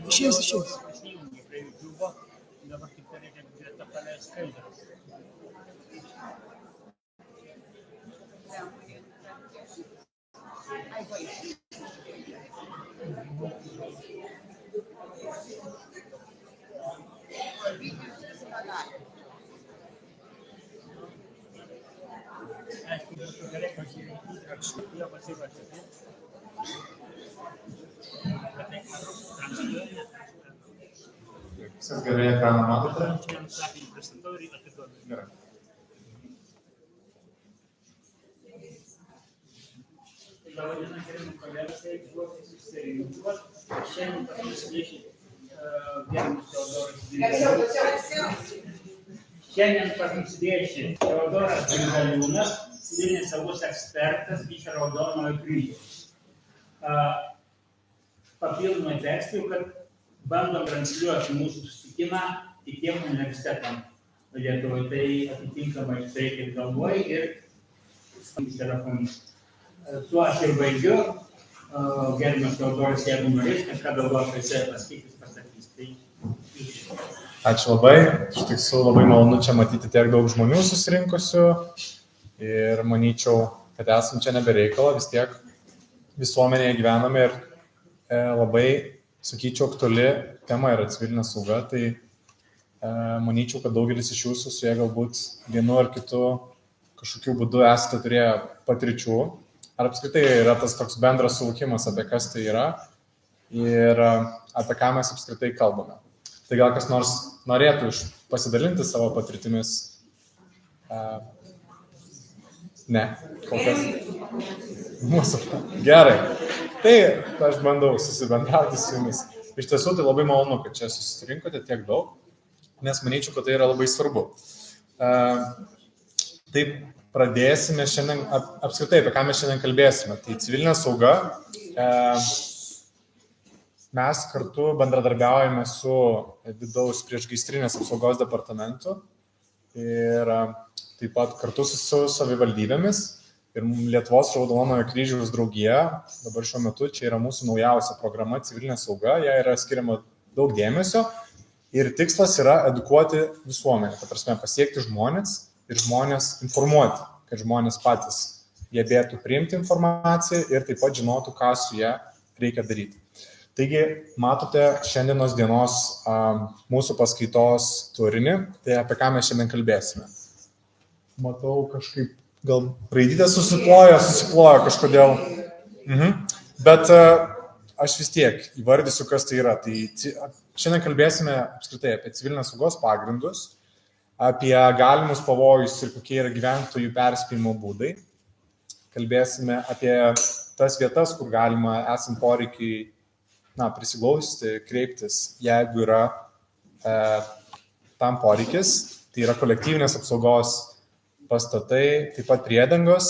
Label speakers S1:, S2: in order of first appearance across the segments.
S1: Išėjus.
S2: Prisijungi prie YouTube, dabar tik reikia biudžetą paleisti skaidrą. Aišku, būtų gerai pasirinkti įrašyti, jo pasirašyti.
S3: Viskas gerai, ekraną matote?
S2: Šiandien sakinį pristatau ir atiduodu.
S3: Gerai.
S2: Labą dieną, gerbiami kolegos, jeigu ruošiasi susirinkimas, šiandien pas mus vieši gerbiamas Teodoras Grigaliūnas. Šiandien pas mus vieši Teodoras Grigaliūnas, civilinės saugos ekspertas iš Raudonojo Kryžiaus. Papildomai tekstai, kad bandom transliuoti mūsų susitikimą kitiem universitetam Lietuvoje. Tai atitinkamai reikia galvoj ir telefonus. Tuo aš ir baigiu. Gerbiamas Teodoras, jeigu norės, kažką daugiau apie save pasakys.
S3: Ačiū labai. Iš tiesų labai malonu čia matyti tiek daug žmonių susirinkusių ir manyčiau, kad esam čia nebereikalo, vis tiek visuomenėje gyvename ir labai, sakyčiau, aktuali tema yra civilinė sauga, tai manyčiau, kad daugelis iš jūsų su jie galbūt vienu ar kitu kažkokiu būdu esate turėję patirčių, ar apskritai yra tas toks bendras suvokimas, apie kas tai yra ir apie ką mes apskritai kalbame. Tai gal kas nors norėtų pasidalinti savo patirtimis? Ne, kol kas. Mūsų. Gerai. Tai aš bandau susibendrauti su jumis. Iš tiesų, tai labai malonu, kad čia susirinkote tiek daug, nes manyčiau, kad tai yra labai svarbu. Taip, pradėsime šiandien, apskritai, apie ką mes šiandien kalbėsime. Tai civilinė sauga. Mes kartu bendradarbiaujame su vidaus priešgaisrinės apsaugos departamentu ir taip pat kartu su savivaldybėmis ir Lietuvos Raudonojo Kryžiaus draugija. Dabar šiuo metu čia yra mūsų naujausia programa civilinė sauga, jai yra skiriama daug dėmesio ir tikslas yra edukuoti visuomenę, ta prasme pasiekti žmonės ir žmonės informuoti, kad žmonės patys gebėtų priimti informaciją ir taip pat žinotų, ką su ją reikia daryti. Taigi, matote šiandienos dienos mūsų paskaitos turinį, tai apie ką mes šiandien kalbėsime. Matau kažkaip, gal raidytės susiplojo kažkodėl. Bet aš vis tiek įvardysiu, kas tai yra. Tai šiandien kalbėsime apskritai apie civilinės saugos pagrindus, apie galimus pavojus ir kokie yra gyventojų perspėjimo būdai. Kalbėsime apie tas vietas, kur galima esant poreikiai prisiglausti, kreiptis, jeigu yra tam poreikis. Tai yra kolektyvinės apsaugos pastatai, taip pat priedangos.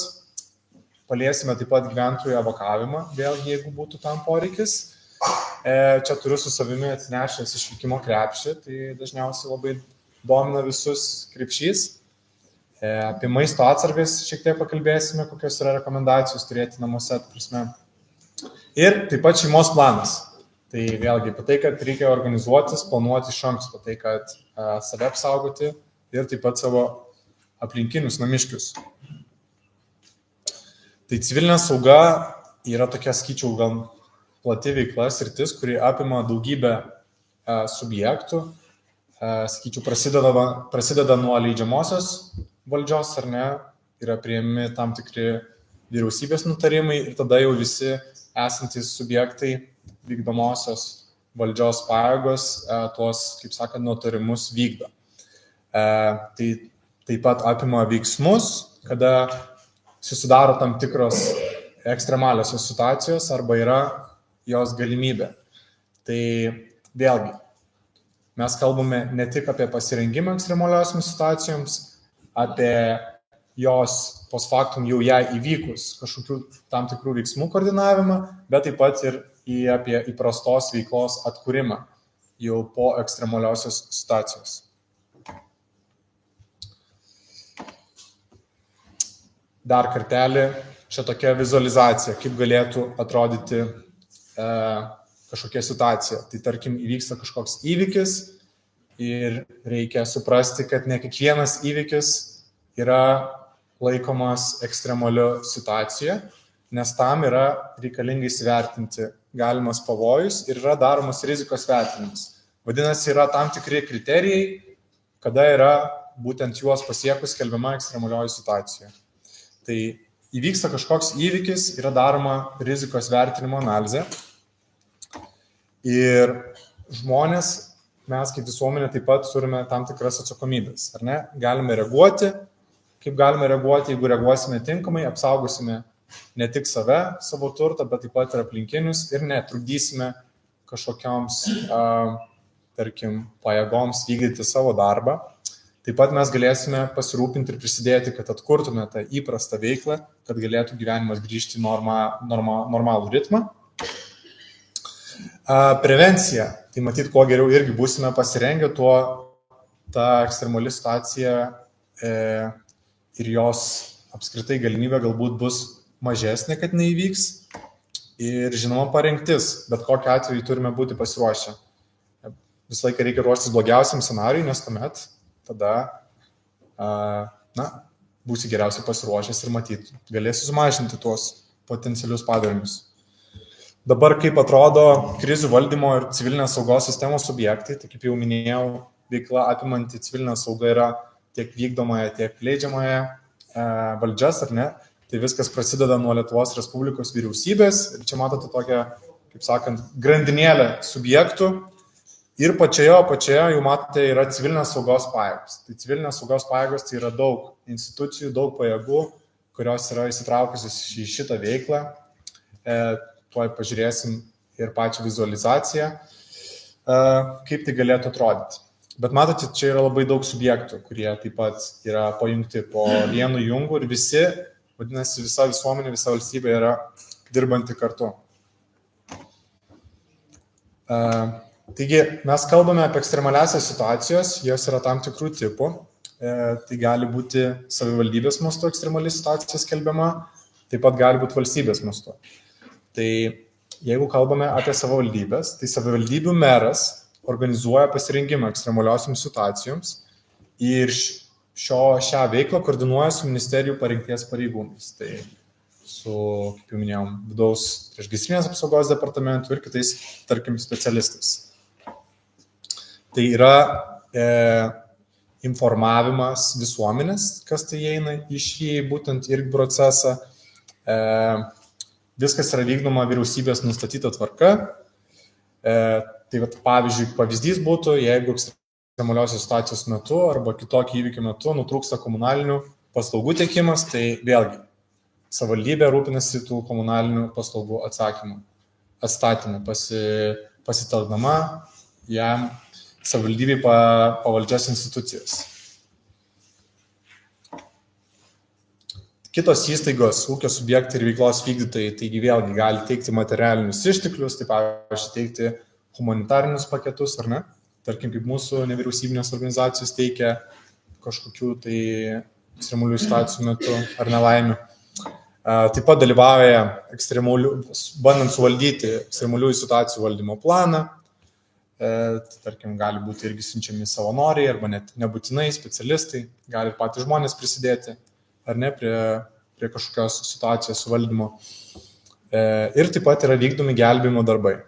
S3: Paliesime taip pat gyventojų evakavimą, vėl jeigu būtų tam poreikis. Čia turiu su savimi atsinešęs išvykimo krepšį, tai dažniausiai labai domina visus krepšys. Apie maisto atsargas šiek tiek pakalbėsime, kokios yra rekomendacijos turėti namuose, prasme. Ir taip pat šeimos planas. Tai vėlgi apie tai, kad reikia organizuotis, planuoti iš anksto, tai kad save apsaugoti ir taip pat savo aplinkinius namiškius. Tai civilinė sauga yra tokia, sakyčiau, gal plati veikla sritis, kuri apima daugybę subjektų. Sakyčiau, prasideda nuo leidžiamosios valdžios, ar ne, yra priėmimi tam tikri vyriausybės nutarimai ir tada jau visi esantys subjektai vykdomosios valdžios pajėgos tuos, kaip sakant, nutarimus vykdo. Tai taip pat apima veiksmus, kada susidaro tam tikros ekstremaliosios situacijos arba yra jos galimybė. Tai vėlgi, mes kalbame ne tik apie pasirengimą ekstremaliosioms situacijoms, apie jos post factum jau ją įvykus kažkokių tam tikrų veiksmų koordinavimą, bet taip pat ir apie įprastos veiklos atkūrimą jau po ekstremaliosios situacijos. Dar kartelį, čia tokia vizualizacija, kaip galėtų atrodyti kažkokia situacija. Tai tarkim įvyksta kažkoks įvykis ir reikia suprasti, kad ne kiekvienas įvykis yra laikomas ekstremaliu situacija, nes tam yra reikalinga įsivertinti galimas pavojus ir yra daromas rizikos vertinimas. Vadinasi, yra tam tikri kriterijai, kada yra būtent juos pasiekus skelbiama ekstremalioji situacija. Tai įvyksta kažkoks įvykis, yra daroma rizikos vertinimo analizė ir žmonės, mes kaip visuomenė taip pat turime tam tikras atsakomybės, ar ne? Galime reaguoti, kaip galime reaguoti, jeigu reaguosime tinkamai, apsaugosime ne tik save, savo turtą, bet taip pat ir aplinkinius ir netrukdysime kažkokioms, tarkim, pajėgoms vykdyti savo darbą. Taip pat mes galėsime pasirūpinti ir prisidėti, kad atkurtume tą įprastą veiklą, kad galėtų gyvenimas grįžti į normalų ritmą. Prevencija. Tai matyt, kuo geriau irgi būsime pasirengę, tuo ta ekstremali situacija ir jos apskritai galimybė galbūt bus mažesnė, kad neįvyks. Ir žinoma, parengtis, bet kokiu atveju turime būti pasiruošę. Visą laiką reikia ruoštis blogiausiam scenarijui, nes tuomet tada būsi geriausiai pasiruošęs ir matyti, galėsi sumažinti tuos potencialius padarinius. Dabar kaip atrodo krizių valdymo ir civilinės saugos sistemos subjektai, tai kaip jau minėjau, veikla apimanti civilinę saugą yra tiek vykdomoje, tiek leidžiamoje valdžias, ar ne? Tai viskas prasideda nuo Lietuvos Respublikos vyriausybės ir čia matote tokią, kaip sakant, grandinėlę subjektų. Ir pačioje jau matote yra civilinės saugos pajėgos. Tai civilinės saugos pajėgos tai yra daug institucijų, daug pajėgų, kurios yra įsitraukusios į šitą veiklą. Tuoj pažiūrėsim ir pačią vizualizaciją, kaip tai galėtų atrodyti. Bet matote, čia yra labai daug subjektų, kurie taip pat yra pajungti po vienu jungu ir visi, vadinasi, visa visuomenė, visa valstybė yra dirbanti kartu. Taigi, mes kalbame apie ekstremaliasias situacijos, jos yra tam tikrų tipų. Tai gali būti savivaldybės mastu ekstremali situacija skelbiama, taip pat gali būti valstybės mastu. Tai jeigu kalbame apie savivaldybės, tai savivaldybių meras organizuoja pasirengimą ekstremaliosioms situacijoms ir šią veiklą koordinuoja su ministerijų parengties pareigūnais. Tai su, kaip jau minėjom, vidaus priešgaisrinės apsaugos departamentu ir kitais, tarkim, specialistais. Tai yra informavimas visuomenės, kas tai eina į šį būtent irgi procesą. Viskas yra vykdoma vyriausybės nustatyta tvarka. Tai pavyzdžiui, pavyzdys būtų, jeigu ekstremaliosios situacijos metu arba kitokio įvykio metu nutrūksta komunalinių paslaugų tiekimas, tai vėlgi savivaldybė rūpinasi tų komunalinių paslaugų atstatymą, pasitelkdama jam savivaldybei pavaldžias institucijas. Kitos įstaigos, ūkio subjektai ir veiklos vykdytojai, taigi vėlgi gali teikti materialinius išteklius, taip pavyzdžiui, teikti humanitarinius paketus, ar ne? Tarkim, kaip mūsų nevyriausybinės organizacijos teikia kažkokių tai ekstremalių situacijų metu ar nelaimių. Taip pat dalyvauja bandant suvaldyti ekstremaliųjų situacijų valdymo planą. Tarkim, gali būti irgi siunčiami savanoriai arba net nebūtinai specialistai, gali patys žmonės prisidėti ar ne prie kažkokios situacijos suvaldymo. Ir taip pat yra vykdomi gelbėjimo darbai.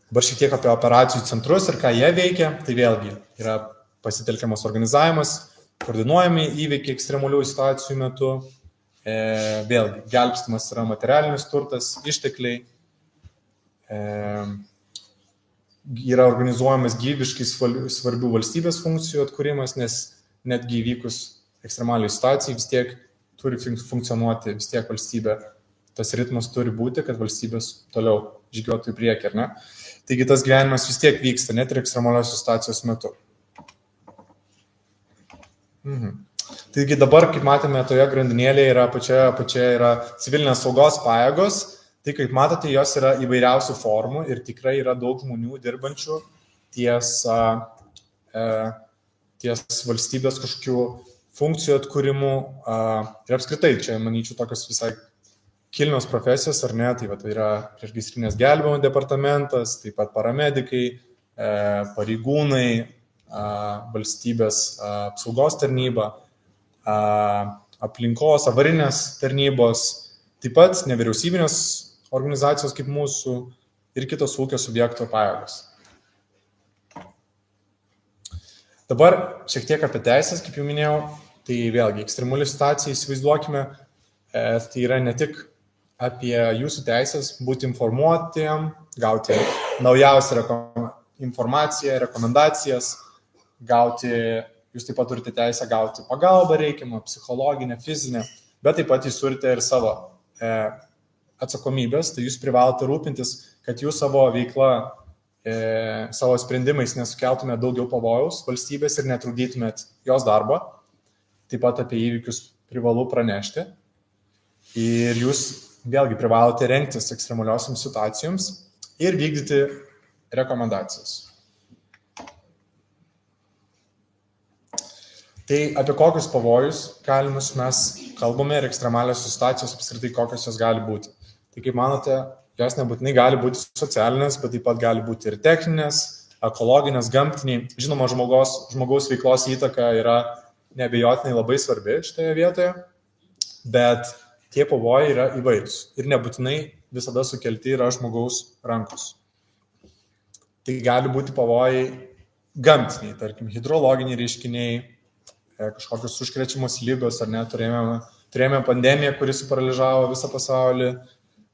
S3: Dabar šiek tiek apie operacijų centrus ir ką jie veikia, tai vėlgi yra pasitelkiamas organizavimas, koordinuojami įvykiai ekstremaliųjų situacijų metu. Vėlgi, gelbstimas yra materialinis turtas, ištekliai, yra organizuojamas gyvybiškai svarbių valstybės funkcijų atkūrimas, nes netgi įvykus ekstremaliai situacijai vis tiek turi funkcionuoti, vis tiek valstybė. Tas ritmas turi būti, kad valstybės toliau žygiuotų į priekį, ar ne? Taigi tas gyvenimas vis tiek vyksta, net ir ekstremalios situacijos metu. Taigi dabar, kaip matėme, toje grandinėlėje yra pačioje yra civilinės saugos pajėgos. Tai kaip matote, jos yra įvairiausių formų ir tikrai yra daug žmonių dirbančių ties valstybės kažkokių funkcijų atkūrimų. Ir apskritai, čia, manyčiau, tokios visai kilnios profesijos, ar ne? Tai yra priešgaisrinės gelbėjimo departamentas, taip pat paramedikai, pareigūnai, valstybės apsaugos tarnyba, aplinkos, avarinės tarnybos, taip pat nevyriausybinės organizacijos kaip mūsų ir kitos ūkio subjektų pajėgos. Dabar šiek tiek apie teisės, kaip jau minėjau, tai vėlgi ekstremali situacija, įsivaizduokime, tai yra ne tik apie jūsų teisės būti informuotiem, gauti naujausią informaciją, rekomendacijas, jūs taip pat turite teisę gauti pagalbą reikiamą, psichologinę, fizinę, bet taip pat jūs turite ir savo atsakomybės, tai jūs privalote rūpintis, kad jūs savo veiklą, savo sprendimais nesukeltumėte daugiau pavojaus valstybės ir netrukdytumėt jos darbą. Taip pat apie įvykius privalu pranešti. Ir jūs vėlgi privalote rengtis ekstremaliosioms situacijoms ir vykdyti rekomendacijas. Tai apie kokius pavojus galimus mes kalbame ir ekstremalios situacijos apskritai kokios jos gali būti. Tai kaip manote, jos nebūtinai gali būti socialinės, bet taip pat gali būti ir techninės, ekologinės, gamtiniai. Žinoma, žmogaus veiklos įtaka yra neabejotinai labai svarbi šitoje vietoje, bet tie pavojai yra įvairūs ir nebūtinai visada sukelti yra žmogaus rankos. Tai gali būti pavojai gamtiniai, tarkim, hidrologiniai reiškiniai, kažkokios užkrečiamos lygos, ar ne, turėjome pandemiją, kuri suparalyžavo visą pasaulį,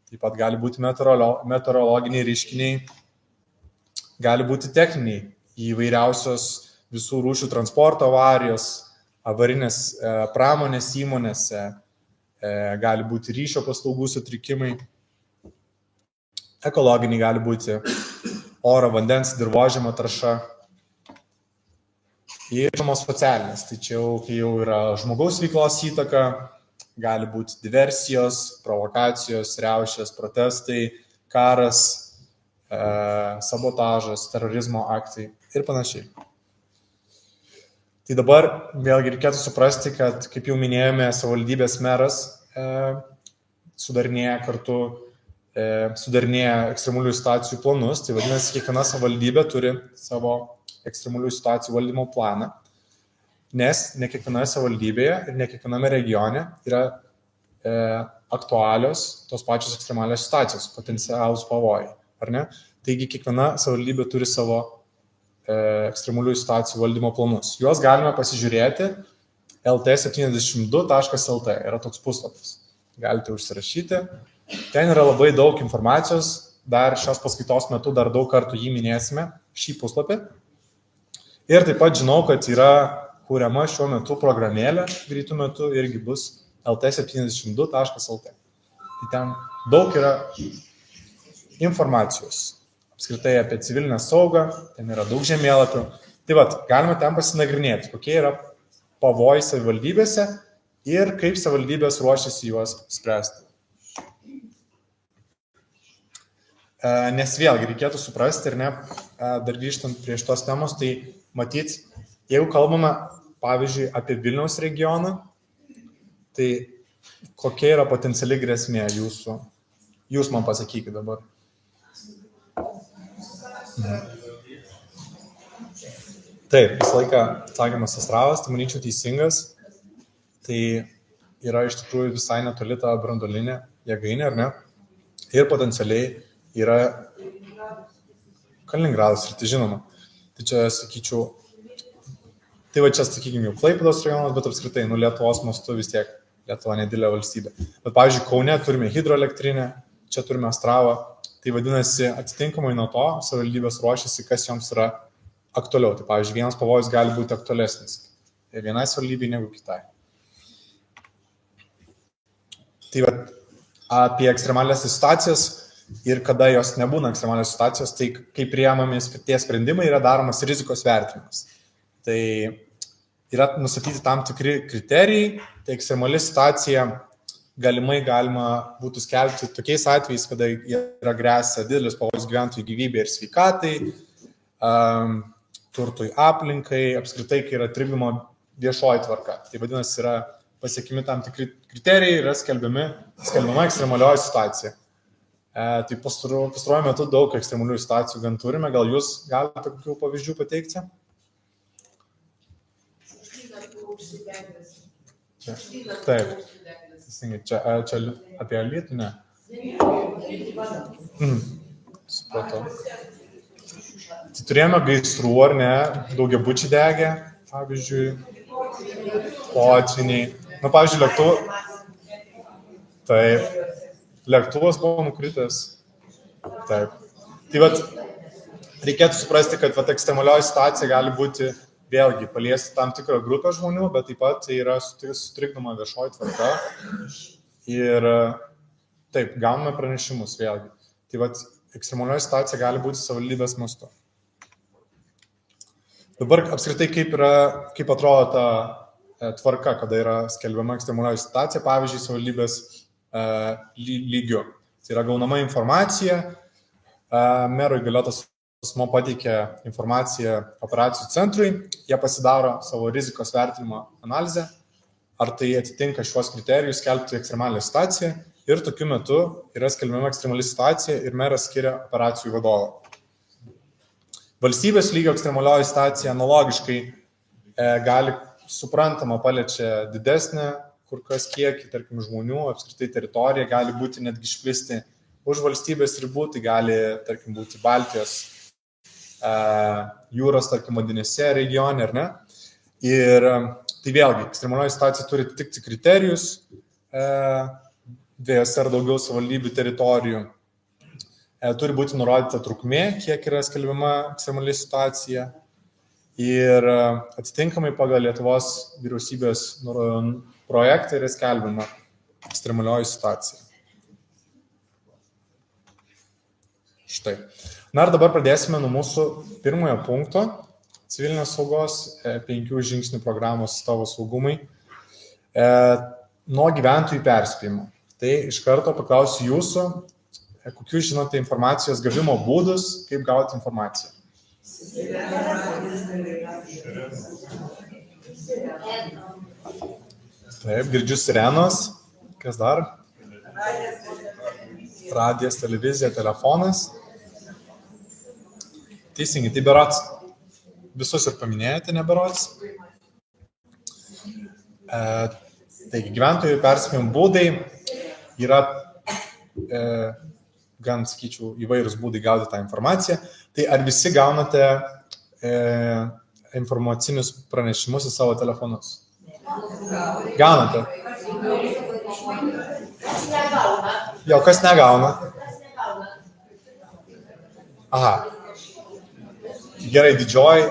S3: taip pat gali būti meteorologiniai reiškiniai, gali būti techniniai, įvairiausios visų rūšių transporto avarijos, avarinės pramonės įmonėse, gali būti ryšio paslaugų sutrikimai, ekologiniai gali būti oro, vandens, dirvožemio tarša. Ir žinoma socialinės, tai čia jau yra žmogaus veiklos įtaka, gali būti diversijos, provokacijos, riaušės, protestai, karas, sabotažas, terorizmo aktai ir panašiai. Tai dabar vėlgi reikėtų suprasti, kad, kaip jau minėjome, savivaldybės meras sudarinėja ekstremalių situacijų planus, tai vadinasi, kiekviena savivaldybė turi savo ekstremalių situacijų valdymo planą, nes ne kiekvienoje savivaldybėje ir ne kiekviename regione yra aktualios tos pačios ekstremalios situacijos, potencialūs pavojai, ar ne? Taigi kiekviena savivaldybė turi savo ekstremalių situacijų valdymo planus. Juos galime pasižiūrėti lt72.lt, yra toks puslapis. Galite užsirašyti. Ten yra labai daug informacijos, dar šios paskaitos metu dar daug kartų jį minėsime, šį puslapį. Ir taip pat žinau, kad yra kuriama šiuo metu programėlė, greitų metu irgi bus lt72.lt. Tai ten daug yra informacijos, apskritai apie civilinę saugą, ten yra daug žemėlapių. Tai vat, galima ten pasinagrinėti, kokie yra pavojai savivaldybėse ir kaip savivaldybės ruošiasi juos spręsti. Nes vėlgi reikėtų suprasti ir ne, dar grįžtant prie šitos temos, tai matyt, jeigu kalbame, pavyzdžiui, apie Vilniaus regioną, tai kokia yra potenciali grėsmė jūsų? Jūs man pasakykite dabar. Taip, visą laiką atsakymas Astravas, tai manyčiau teisingas. Tai yra iš tikrųjų visai netoli ta branduolinė jėgainė, ar ne? Ir potencialiai yra Kaliningradas ir tai žinoma. Tai čia, sakyčiau, tai va čia, sakykime, jau Klaipėdos rajonas, bet apskritai, Lietuvos mastu vis tiek Lietuva nedidelė valstybė. Bet, pavyzdžiui, Kaune turime hidroelektrinę, čia turime Astravą, tai vadinasi, atitinkamai nuo to savivaldybės ruošiasi, kas joms yra aktualiau. Tai, pavyzdžiui, vienas pavojus gali būti aktualesnis vienai savivaldybei negu kitai. Tai va, apie ekstremalias situacijas ir kada jos nebūna ekstremalios situacijos, tai kai priimami tie sprendimai yra daromas rizikos vertinimas. Tai yra nustatyti tam tikri kriterijai, tai ekstremali situacija galima būtų skelbti tokiais atvejais, kada yra grėsia didelis pavojus gyventojų gyvybei ir sveikatai, turtui aplinkai, apskritai, kai yra trikdoma viešoji tvarka. Tai vadinasi, yra pasiekimi tam tikri kriterijai, yra skelbiama ekstremalioji situacija. Tai pastaruoju metu daug ekstremalių situacijų gan turime, gal jūs galite kokių pavyzdžių pateikti? Čia. Taip. Čia apie Alytų, ne? Supratau. Tai turėjome gaisrų, ar ne? Daugiabučiai degė, pavyzdžiui, potviniai. Pavyzdžiui, lėktuvas buvo nukritęs. Taip. Tai reikėtų suprasti, kad ekstremalioji situacija gali būti vėlgi paliesti tam tikrą grupę žmonių, bet taip pat tai yra sutrikdoma viešoji tvarka ir taip, gauname pranešimus vėlgi. Tai ekstremalioji situacija gali būti savivaldybės mastu. Dabar apskritai kaip atrodo ta tvarka, kada yra skelbiama ekstremalioji situacija, pavyzdžiui, savivaldybės lygiu. Tai yra gaunama informacija, mero įgaliotas asmuo pateikia informaciją operacijų centrui, jie pasidaro savo rizikos vertinimo analizę, ar tai atitinka šios kriterijus skelbti ekstremalią situaciją ir tokiu metu yra skelbiama ekstremali situacija ir meras skiria operacijų vadovą. Valstybės lygio ekstremalioji situacija analogiškai gali suprantama paliečia didesnę kur kas kiekį, tarkim, žmonių, apskritai teritorija gali būti netgi išplisti už valstybės ribų, tai gali, tarkim, būti Baltijos jūros, tarkim, vandenyse regione, ar ne? Ir tai vėlgi, ekstremalioji situacija turi atitikti kriterijus dviejose ar daugiau savivaldybių teritorijų. Turi būti nurodyta trukmė, kiek yra skelbiama ekstremali situacija. Ir atitinkamai pagal Lietuvos vyriausybės projektą yra skelbiama ekstremalioji situacija. Štai. Na ir dabar pradėsime nuo mūsų pirmojo punkto civilinės saugos 5 žingsnių programos tavo saugumai nuo gyventojų perspėjimo. Tai iš karto paklausiu jūsų, kokius žinote informacijos gavimo būdus, kaip gauti informaciją. Taip, girdžiu sirenos. Kas dar? Radijas, televizija, telefonas. Teisingai, tai berods visus ir paminėjote, neberods. Taigi, gyventojų perspėjimo būdai yra gan, sakyčiau, įvairūs būdai gauti tą informaciją. Tai ar visi gaunate informacinius pranešimus į savo telefonus? Gaunate? Jo, kas negauna? Aha. Gerai, didžioji,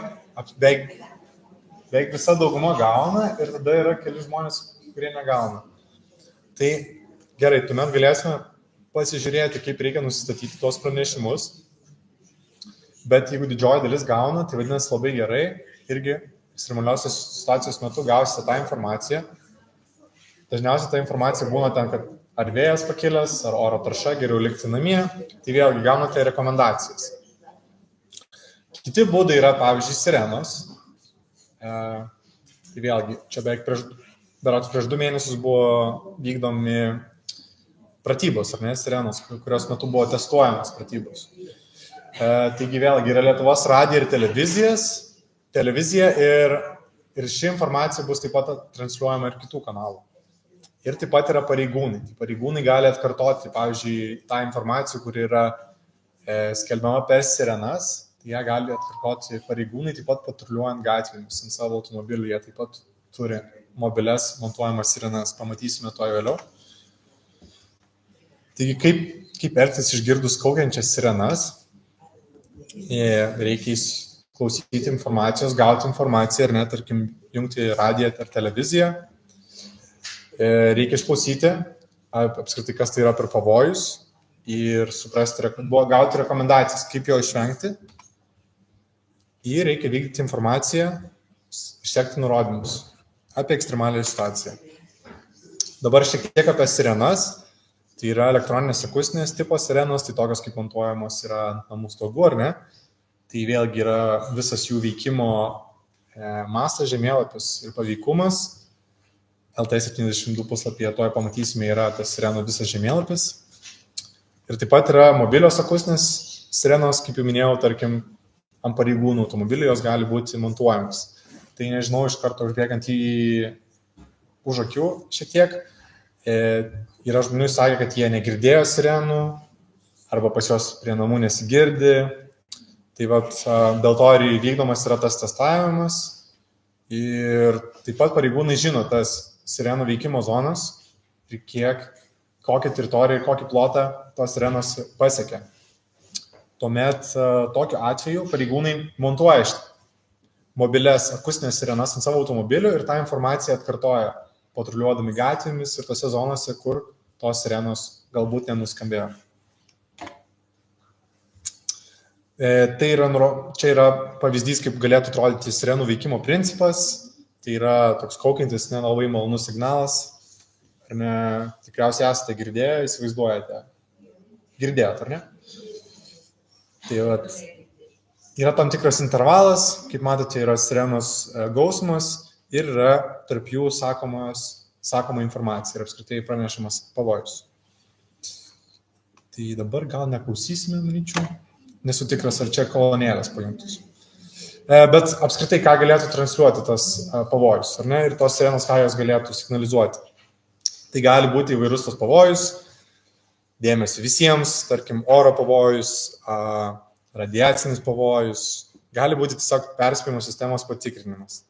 S3: beveik visa dauguma gauna ir tada yra keli žmonės, kurie negauna. Tai gerai, tuomet galėsime pasižiūrėti, kaip reikia nusistatyti tuos pranešimus. Bet jeigu didžioji dalis gauna, tai vadinasi labai gerai, irgi ekstremaliosios situacijos metu gausite tą informaciją. Dažniausiai ta informacija būna ten, kad ar vėjas pakilęs, ar oro tarša, geriau likti namie, tai vėlgi gaunate rekomendacijas. Kiti būdai yra, pavyzdžiui, sirenos. Tai vėlgi, čia beveik prieš 2 mėnesius buvo vykdomi pratybos, ar ne, sirenos, kurios metu buvo testuojamas pratybos. Taigi vėlgi yra Lietuvos radija ir televizija ir ši informacija bus taip pat transliuojama ir kitų kanalų. Ir taip pat yra pareigūnai. Tai pareigūnai gali atkartoti, pavyzdžiui, tą informaciją, kuri yra skelbiama per sirenas. Tai jie gali atkartoti pareigūnai, taip pat patruliuojant gatvėmis ant savo automobilių. Jie taip pat turi mobilias montuojamas sirenas. Pamatysime to vėliau. Taigi, kaip elgtis išgirdus kaukiančias sirenas? Reikia klausyti informacijos, gauti informaciją ir net, tarkim, jungti radiją ar televiziją. Reikia išklausyti, apskritai, kas tai yra per pavojus ir suprasti, gauti rekomendacijas, kaip jo išvengti. Ir reikia vykdyti informaciją, išsekti nurodymus apie ekstremalią situaciją. Dabar šiek tiek apie sirenas. Tai yra elektroninės akustinės tipo sirenos, tai tokios kaip montuojamos yra namų stogų, ar ne? Tai vėlgi yra visas jų veikimo mastas, žemėlapis ir paveikumas. LT72 puslapyje toje pamatysime yra tas sirenų visas žemėlapis. Ir taip pat yra mobilios akustinės sirenos, kaip jau minėjau, tarkim, ant pareigūnų automobilių jos gali būti montuojamos. Tai nežinau, iš karto užbėgant į už akių šiek tiek. Yra žmonių sakė, kad jie negirdėjo sirenų arba pas juos prie namų nesigirdi. Tai dėl to ir vykdomas yra tas testavimas. Ir taip pat pareigūnai žino tas sirenų veikimo zonas ir kokią teritoriją ir kokį plotą tos sirenos pasiekia. Tuomet tokiu atveju pareigūnai montuoja mobilias akustinės sirenas ant savo automobilių ir tą informaciją atkartoja, patruliuodami gatvėmis ir tose zonose, kur tos sirenos galbūt nenuskambėjo. Čia yra pavyzdys, kaip galėtų atrodyti sirenų veikimo principas. Tai yra toks kaukiantis, nelabai malonus signalas. Ar ne, tikriausiai esate girdėję, įsivaizduojate. Girdėjot, ar ne? Tai yra tam tikras intervalas, kaip matote, yra sirenos gausmas ir yra tarp jų sakoma informacija ir apskritai pranešamas pavojus. Tai dabar gal neklausysime, manyčiau. Nesu tikras, ar čia kolonėlės pajungtus. Bet apskritai, ką galėtų transliuoti tas pavojus, ar ne? Ir tos sirenos, ką jos galėtų signalizuoti. Tai gali būti įvairus tos pavojus, dėmesio visiems, tarkim, oro pavojus, radiacinis pavojus, gali būti tiesiog perspėjimo sistemos patikrinimas.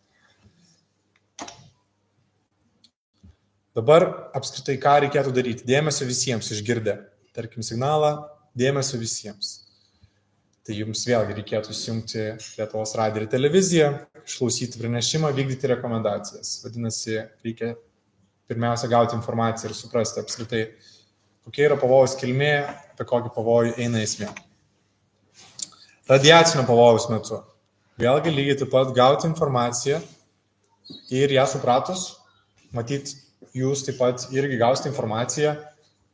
S3: Dabar apskritai, ką reikėtų daryti? Dėmesio visiems išgirdę, tarkim, signalą, dėmesio visiems. Tai jums vėlgi reikėtų įsijungti Lietuvos radiją ir televiziją, išklausyti pranešimą, vykdyti rekomendacijas. Vadinasi, reikia pirmiausia gauti informaciją ir suprasti apskritai, kokia yra pavojus kilmė, apie kokį pavojų eina esmė. Radiacinio pavojaus metu. Vėlgi lygiai taip pat gauti informaciją ir ją supratus, matyt, jūs taip pat irgi gausite informaciją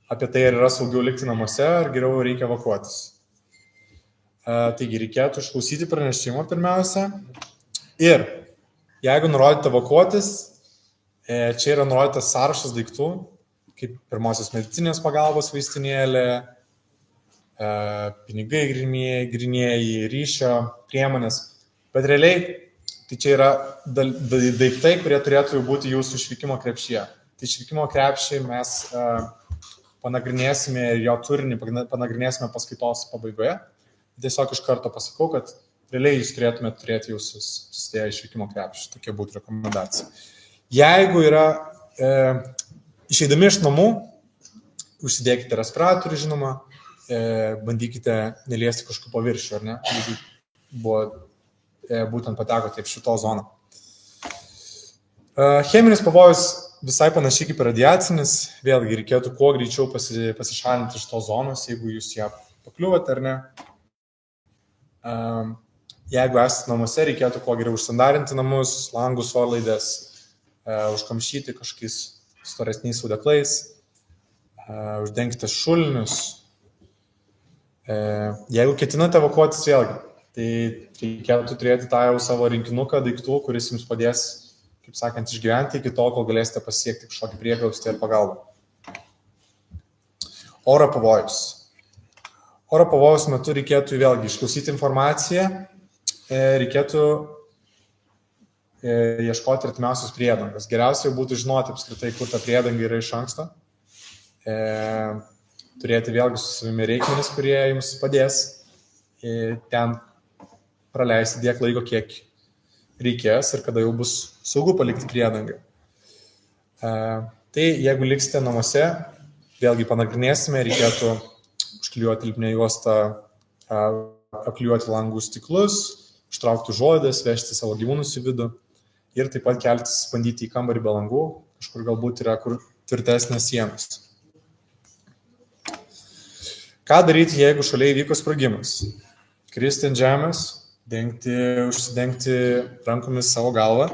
S3: apie tai, ar yra saugiau likti namuose, ar geriau reikia evakuotis. Taigi reikėtų išklausyti pranešimą pirmiausia. Ir jeigu nurodyta evakuotis, čia yra nurodytas sąrašas daiktų, kaip pirmosios medicinės pagalbos vaistinėlė, pinigai grynieji, ryšio priemonės. Bet realiai tai čia yra daiktai, kurie turėtų būti jūsų išvykimo krepšyje. Tai išvykimo krepšį mes panagrinėsime ir jo turinį panagrinėsime paskaitos pabaigoje. Tiesiog iš karto pasakau, kad realiai jūs turėtumėte turėti jūsų susidėję išvykimo krepšį. Tokia būtų rekomendacija. Jeigu yra išeidami iš namų, užsidėkite respiratorių, žinoma, bandykite neliesti kažkokių paviršių, ar ne? Jeigu būtent patekote į šito zoną. Cheminis pavojus visai panašiai kaip radiacinis. Vėlgi reikėtų kuo greičiau pasišalinti iš tos zonos, jeigu jūs ją pakliuvote, ar ne? Jeigu esate namuose, reikėtų kuo geriau užsandarinti namus, langus, orlaides, užkamšyti kažkokiais storesniais audeklais, uždengti šulinius. Jeigu ketinate evakuotis vėlgi, tai reikėtų turėti tą jau savo rinkinuką daiktų, kuris jums padės, kaip sakant, išgyventi iki tol, kol galėsite pasiekti kažkokį prieglobstį ir pagalbą. Oro pavojus. Oro pavojaus metu reikėtų vėlgi išklausyti informaciją, reikėtų ieškoti artimiausios priedangos. Geriausiai būtų žinoti apskritai, kur ta priedanga yra iš anksto. Turėti vėlgi su savimi reikmenis, kurie jums padės ten praleisti tiek laiko, kiek reikės ir kada jau bus saugu palikti priedangą. Tai jeigu liksite namuose, vėlgi panagrinėsime, reikėtų užklijuoti lipnią juostą, apklijuoti langų stiklus, ištraukti užuolaidas, vežti savo gyvūnus į vidų ir taip pat keltis, bandyti į kambarį be langų, kažkur galbūt yra kur tvirtesnės sienos. Ką daryti, jeigu šalia įvyko sprogimas? Kristi ant žemės, užsidengti rankomis savo galvą,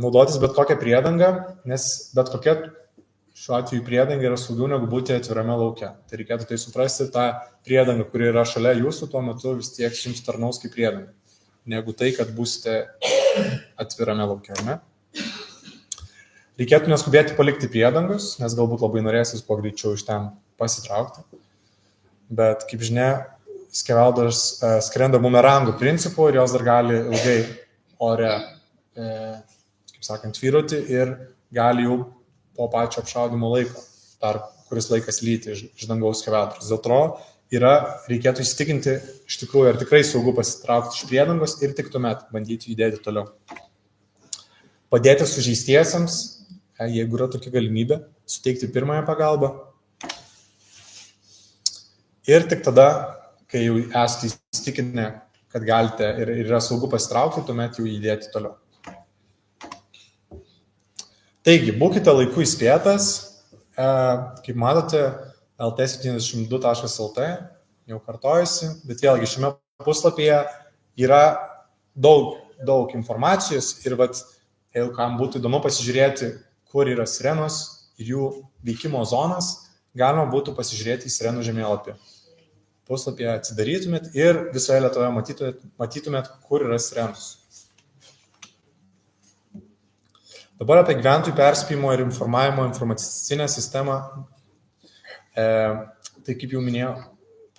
S3: naudotis bet kokią priedangą, nes bet kokia šiuo atveju priedanga yra saugiau negu būti atvirame lauke. Tai reikėtų tai suprasti, tą priedangą, kuri yra šalia jūsų, tuo metu vis tiek jums tarnaus kaip priedanga, negu tai, kad būsite atvirame lauke, ar ne? Reikėtų neskubėti palikti priedangus, nes galbūt labai norėsis kuo greičiau iš ten pasitraukti. Bet, kaip žinia, skeveldros skrenda bumerangų principu ir jos dar gali ilgai ore, kaip sakant, tvyroti ir gali jau po pačio apšaudimo laiko, dar kuris laikas lyti iš dangaus skeveldros. Dėl to reikėtų įsitikinti iš tikrųjų, ar tikrai saugu pasitraukti iš priedangos ir tik tuomet bandyti judėti toliau. Padėti sužeistiesiems, jeigu yra tokia galimybė, suteikti pirmąją pagalbą. Ir tik tada, kai jau esate įsitikinę, kad galite ir yra saugu pasitraukti, tuomet jau judėti toliau. Taigi, būkite laiku įspėtas, kaip matote, lt72.lt, jau kartojasi, bet vėlgi šiame puslapyje yra daug informacijos ir jeigu kam būtų įdomu pasižiūrėti, kur yra sirenos ir jų veikimo zonas, galima būtų pasižiūrėti į sirenų žemėlapį. Puslapyje atsidarytumėt ir visoje Lietuvoje matytumėt, kur yra sirenos. Dabar apie gyventojų perspėjimo ir informavimo informacinę sistemą. Tai kaip jau minėjau,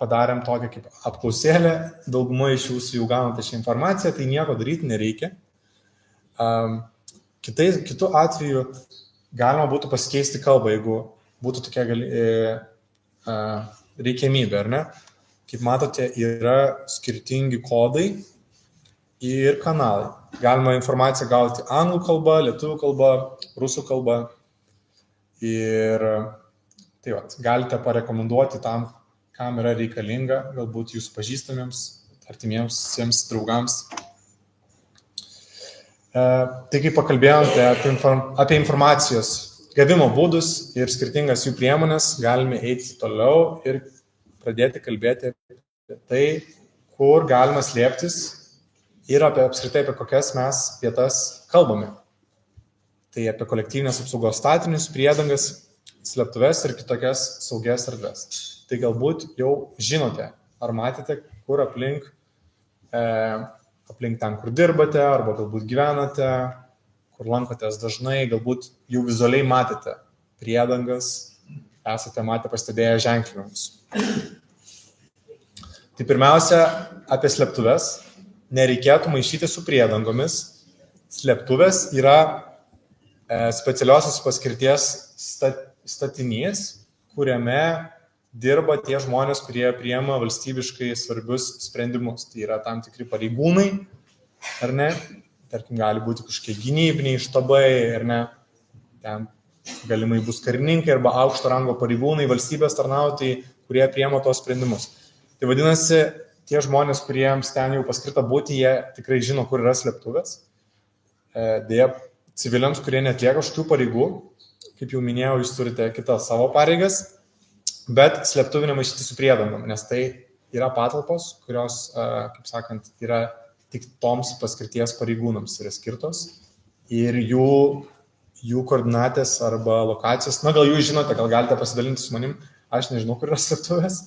S3: padarėm tokią kaip apklausėlę, dauguma iš jūsų jau gaunate šią informaciją, tai nieko daryti nereikia. Kitu atveju galima būtų pasikeisti kalbą, jeigu būtų tokia reikiamybė, ar ne? Kaip matote, yra skirtingi kodai ir kanalai. Galima informaciją gauti anglų kalba, lietuvių kalba, rusų kalba. Ir tai galite parekomenduoti tam, kam yra reikalinga, galbūt jūsų pažįstamiems, artimiems draugams. Taigi pakalbėjome apie informacijos gavimo būdus ir skirtingas jų priemonės, galime eiti toliau ir pradėti kalbėti apie tai, kur galima slėptis ir apskritai apie kokias mes vietas kalbame. Tai apie kolektyvinės apsaugos statinius, priedangas, slėptuves ir kitokias saugias erdves. Tai galbūt jau žinote, ar matėte, kur aplink ten, kur dirbate, arba galbūt gyvenate, kur lankotės dažnai, galbūt jau vizualiai matėte priedangas, esate matę pastebėję ženklinimus. Tai pirmiausia, apie slėptuves. Nereikėtų maišyti su priedangomis. Slėptuvės yra specialiosios paskirties statinys, kuriame dirba tie žmonės, kurie priima valstybiškai svarbius sprendimus. Tai yra tam tikri pareigūnai, ar ne? Tarkim, gali būti kažkokie gynybiniai štabai, ar ne? Ten galimai bus karininkai arba aukšto rango pareigūnai, valstybės tarnautojai, kurie priima tos sprendimus. Tai vadinasi, tie žmonės, kuriems ten jau paskirta būti, jie tikrai žino, kur yra slėptuvės. Deja, civiliams, kurie netlieka kažkokių pareigų, kaip jau minėjau, jūs turite kitas savo pareigas, bet slėptuvę nemaišyti su priedangom, nes tai yra patalpos, kurios, kaip sakant, yra tik toms paskirties pareigūnams yra skirtos ir jų koordinatės arba lokacijos, gal jūs žinote, gal galite pasidalinti su manim, aš nežinau, kur yra slėptuvės.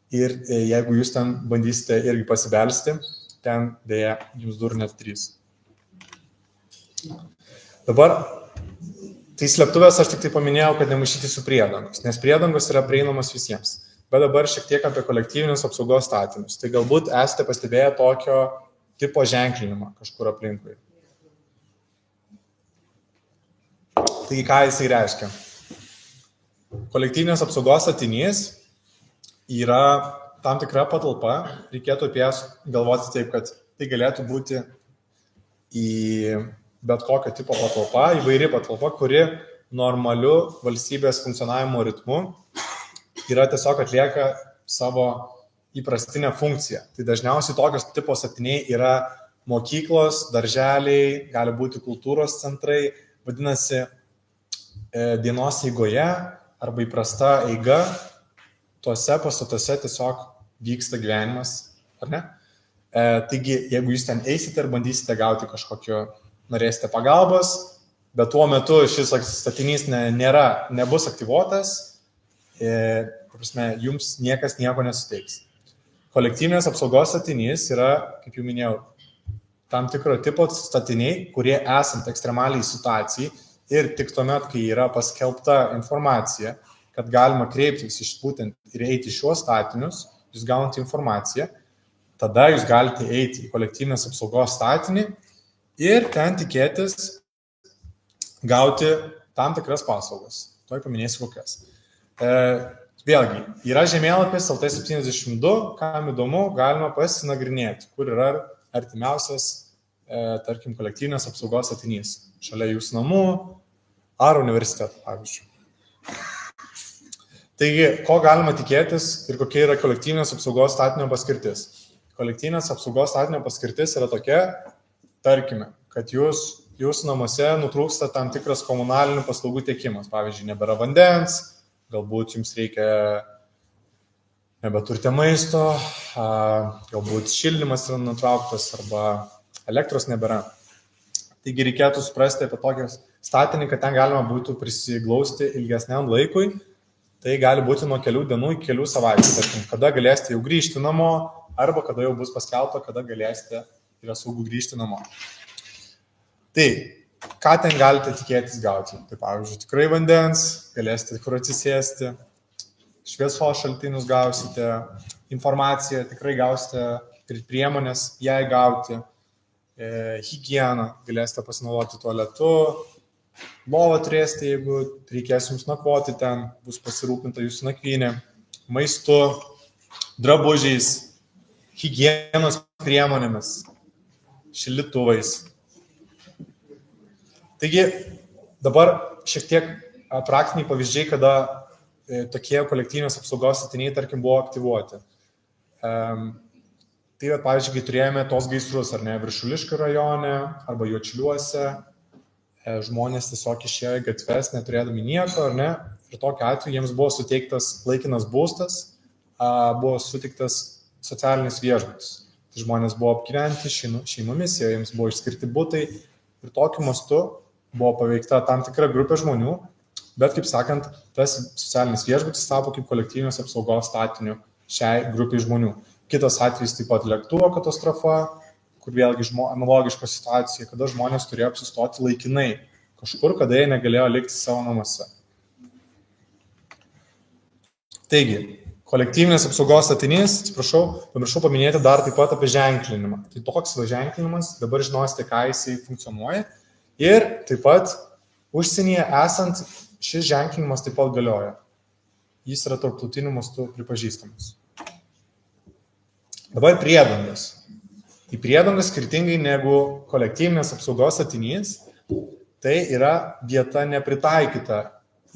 S3: Ir jeigu jūs ten bandysite irgi pasibelsti, ten dėja jums durų net 3. Dabar, tai slėptuvės aš tik tai paminėjau, kad nemaišyti su priedangos, nes priedangos yra prieinamos visiems. Bet dabar šiek tiek apie kolektyvinius apsaugos statinius. Tai galbūt esate pastebėję tokio tipo ženklinimą kažkur aplinkui. Taigi, ką jisai reiškia? Kolektyvinės apsaugos statinys yra tam tikra patalpa, reikėtų apie jas galvoti taip, kad tai galėtų būti į bet kokio tipo patalpa, įvairi patalpa, kuri normaliu valstybės funkcionavimo ritmu yra tiesiog atlieka savo įprastinę funkciją. Tai dažniausiai tokios tipo statiniai yra mokyklos, darželiai, gali būti kultūros centrai, vadinasi, dienos eigoje arba įprasta eiga, tuose pastatuose tiesiog vyksta gyvenimas ar ne? Taigi, jeigu jūs ten eisite ir bandysite gauti kažkokio, norėsite pagalbos, bet tuo metu šis statinys nebus aktyvuotas, jums niekas nieko nesuteiks. Kolektyvinės apsaugos statinys yra, kaip jau minėjau, tam tikro tipo statiniai, kurie esant ekstremaliai situacijai ir tik tuomet, kai yra paskelbta informacija, kad galima kreiptis iš būtent ir eiti šiuos statinius, jūs gaunate informaciją, tada jūs galite eiti į kolektyvinės apsaugos statinį ir ten tikėtis gauti tam tikras paslaugas. Tuoj paminėsiu kokias. Vėlgi, yra žemėlapis LT72, kam įdomu, galima pasinagrinėti, kur yra artimiausias, tarkim, kolektyvinės apsaugos statinys, šalia jūsų namų ar universiteto, pavyzdžiui. Taigi, ko galima tikėtis ir kokia yra kolektyvinės apsaugos statinio paskirtis? Kolektyvinės apsaugos statinio paskirtis yra tokia, tarkime, kad jūsų namuose nutrūksta tam tikras komunalinių paslaugų tiekimas, pavyzdžiui, nebėra vandens, galbūt jums reikia nebeturite maisto, galbūt šildymas yra nutrauktas arba elektros nebėra. Taigi reikėtų suprasti apie tokį statinį, kad ten galima būtų prisiglausti ilgesniam laikui. Tai gali būti nuo kelių dienų iki kelių savaičių, tarkim, kada galėsite jau grįžti namo arba kada jau bus paskelbta, kada galėsite yra saugu grįžti namo. Tai, ką ten galite tikėtis gauti? Tai pavyzdžiui, tikrai vandens, galėsite kur atsisėsti, šviesos šaltinius gausite, informaciją tikrai gausite ir priemonės jai gauti, higieną, galėsite pasinaudoti tualetu, lovą turėsite, jeigu reikės jums nakvoti ten, bus pasirūpinta jūsų nakvynė, maistu, drabužiais, higienos priemonėmis, šildytuvais. Taigi, dabar šiek tiek praktiniai pavyzdžiai, kada tokie kolektyvinės apsaugos statiniai, tarkim, buvo aktyvuoti. Tai, pavyzdžiui, kai turėjome tos gaisrus, ar ne, Viršuliškių rajone, arba Juodšiliuose, žmonės tiesiog išėjo į gatves, neturėdami nieko, ar ne, ir tokiu atveju jiems buvo suteiktas laikinas būstas, buvo suteiktas socialinis viešbutis. Tai žmonės buvo apgyventi šeimomis, jiems buvo išskirti butai ir tokiu mastu buvo paveikta tam tikra grupė žmonių, bet, kaip sakant, tas socialinis viešbutis tapo kaip kolektyvinės apsaugos statiniu šiai grupiai žmonių. Kitas atvejis taip pat lėktuvo katastrofa, kur vėlgi analogiška situacija, kada žmonės turėjo apsistoti laikinai kažkur, kada jie negalėjo likti savo namuose. Taigi, kolektyvinės apsaugos statinys, pamiršau paminėti dar taip pat apie ženklinimą. Tai toks ženklinimas, dabar žinosite, ką jisai funkcionuoja. Ir taip pat užsienyje esant, šis ženklinimas taip pat galioja. Jis yra tarptautiniu mastu pripažįstamas. Dabar priedangas. Tai priedangas skirtingai negu kolektyvinės apsaugos statinys, tai yra vieta nepritaikyta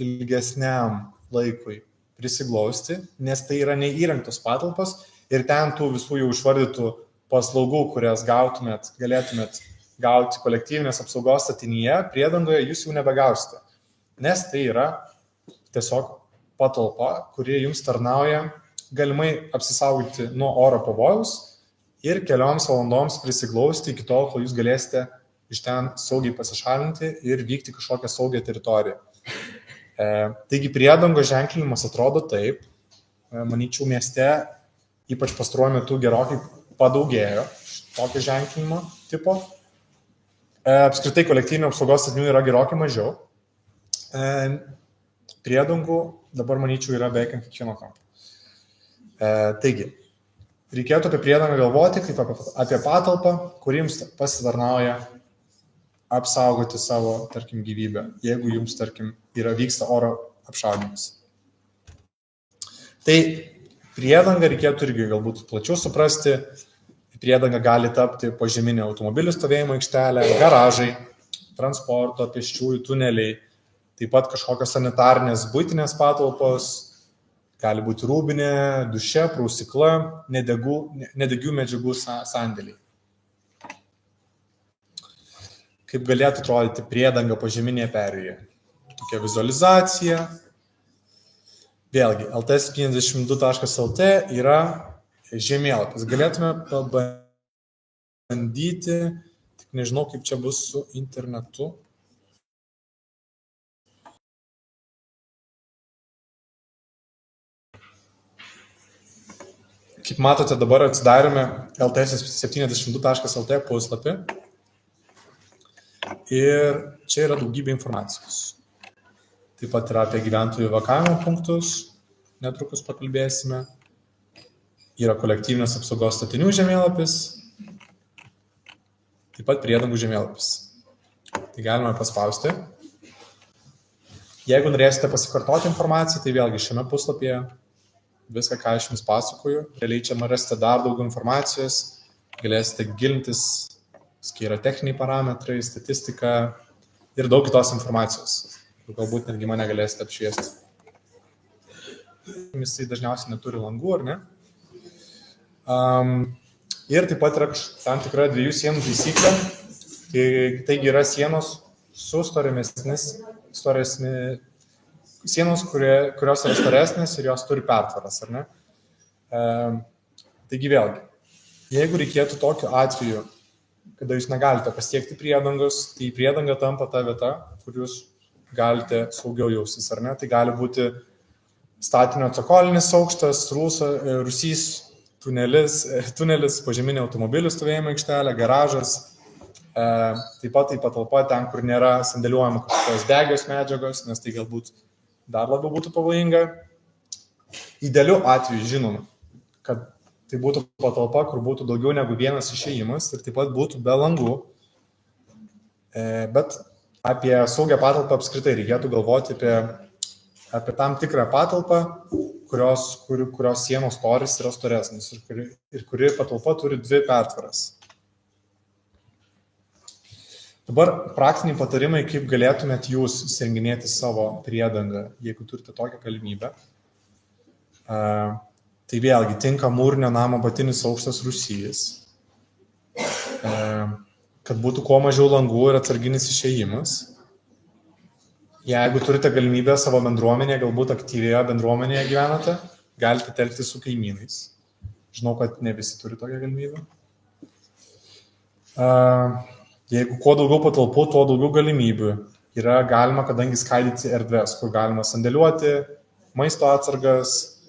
S3: ilgesniam laikui prisiglausti, nes tai yra neįrengtos patalpos ir ten tų visų jau išvardytų paslaugų, kurias galėtumėt gauti kolektyvinės apsaugos statinyje, priedangoje jūs jau nebegausite, nes tai yra tiesiog patalpa, kuri jums tarnauja galimai apsisaugoti nuo oro pavojaus ir kelioms valandoms prisiglausti iki tol, kol jūs galėsite iš ten saugiai pasišalinti ir vykti kažkokią saugią teritoriją. Taigi priedangos ženklinimas atrodo taip, manyčiau mieste, ypač pastaruoju metu gerokai padaugėjo tokio ženklinimo tipo. Apskritai kolektyvinio apsaugos statinių yra gerokai mažiau. Priedangų dabar, manyčiau, yra beveik ant kiekvieno kampo. Taigi, reikėtų apie priedangą galvoti kaip apie patalpą, kuri jums pasitarnauja apsaugoti savo, tarkim, gyvybę, jeigu jums, tarkim, vyksta oro apšaudymas. Tai priedangą reikėtų irgi galbūt plačiau suprasti. Priedanga gali tapti požeminė automobilių stovėjimo aikštelė, garažai, transporto, pėsčiųjų tuneliai, taip pat kažkokios sanitarinės buitinės patalpos, gali būti rūbinė, duše, prausykla, nedegių medžiagų sandėliai. Kaip galėtų atrodyti priedanga požeminėje perėjoje? Tokia vizualizacija. Vėlgi, lt72.lt yra žemėlapis. Galėtume pabandyti, tik nežinau, kaip čia bus su internetu. Kaip matote, dabar atsidarėme LTS72.lt puslapį ir čia yra daugybė informacijos. Taip pat yra apie gyventojų evakavimo punktus, netrukus pakalbėsime. Yra kolektyvinės apsaugos statinių žemėlapis, taip pat priedangų žemėlapis. Tai galime paspausti. Jeigu norėsite pasikartoti informaciją, tai vėlgi šiame puslapyje viską, ką aš jums pasakoju. Realiai čia rasite dar daugiau informacijos, galėsite gilintis, yra techniniai parametrai, statistika ir daug kitos informacijos. Galbūt netgi mane galėsite apšviesti. Jisai dažniausiai neturi langų, ar ne? Ir taip pat yra tam tikra 2 sienų taisyklė. Taigi yra sienos su sienos, kurios yra storesnės ir jos turi pertvaras, ar ne? Taigi vėlgi, jeigu reikėtų tokiu atveju, kada jūs negalite pasiekti priedangos, tai priedanga tampa ta vieta, kur jūs galite saugiau jaustis, ar ne? Tai gali būti statinio cokolinis aukštas, rūsys, tunelis, požeminė automobilių stovėjimo aikštelė, garažas, taip pat tai patalpa ten, kur nėra sandėliuojama kažkokios degios medžiagos, nes tai galbūt dar labiau būtų pavojinga. Idealiu atveju žinoma, kad tai būtų patalpa, kur būtų daugiau negu vienas išėjimas ir taip pat būtų be langų. Bet apie saugią patalpą apskritai reikėtų galvoti apie tam tikrą patalpą, kurios sienos storis yra storesnis ir kuri patalpa turi 2 pertvaras. Dabar praktiniai patarimai, kaip galėtumėt jūs įsirenginėti savo priedangą, jeigu turite tokią galimybę. Tai vėlgi tinka mūrinio namo apatinis aukštas rūsys, kad būtų kuo mažiau langų ir atsarginis išėjimas. Jeigu turite galimybę savo bendruomenėje, galbūt aktyvioje bendruomenėje gyvenate, galite telkti su kaimynais. Žinau, kad ne visi turi tokią galimybę. Jeigu kuo daugiau patalpų, tuo daugiau galimybių. Yra galima, kadangi skaidyti erdves, kur galima sandėliuoti maisto atsargas,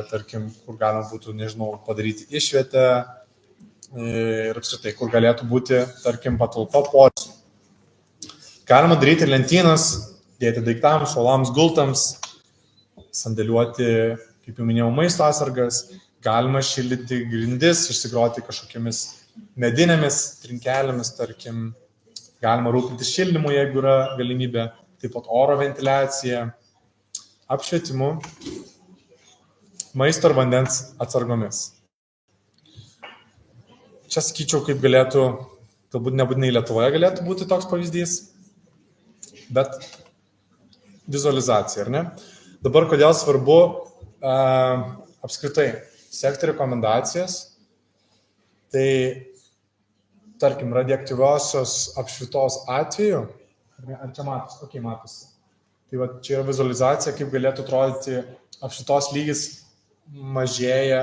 S3: tarkim, kur galima būtų, nežinau, padaryti išvietę ir apskritai, kur galėtų būti, tarkim, patalpa poilsiui. Galima daryti lentynas, dėti daiktams, suolams, gultams, sandėliuoti, kaip jau minėjau, maisto atsargas, galima šildyti grindis, išsigroti kažkokiamis medinėmis trinkelėmis, tarkim, galima rūpintis šildymu, jeigu yra galimybė, taip pat oro ventiliacija, apšvietimu, maisto ir vandens atsargomis. Čia sakyčiau, kaip galėtų, galbūt nebūtinai Lietuvoje galėtų būti toks pavyzdys, bet vizualizacija, ar ne? Dabar kodėl svarbu apskritai sekti rekomendacijas, tai tarkim radioaktyviosios apšvitos atveju, ar čia matosi, kokie matosi? Tai va, čia yra vizualizacija, kaip galėtų atrodyti apšvitos lygis mažėja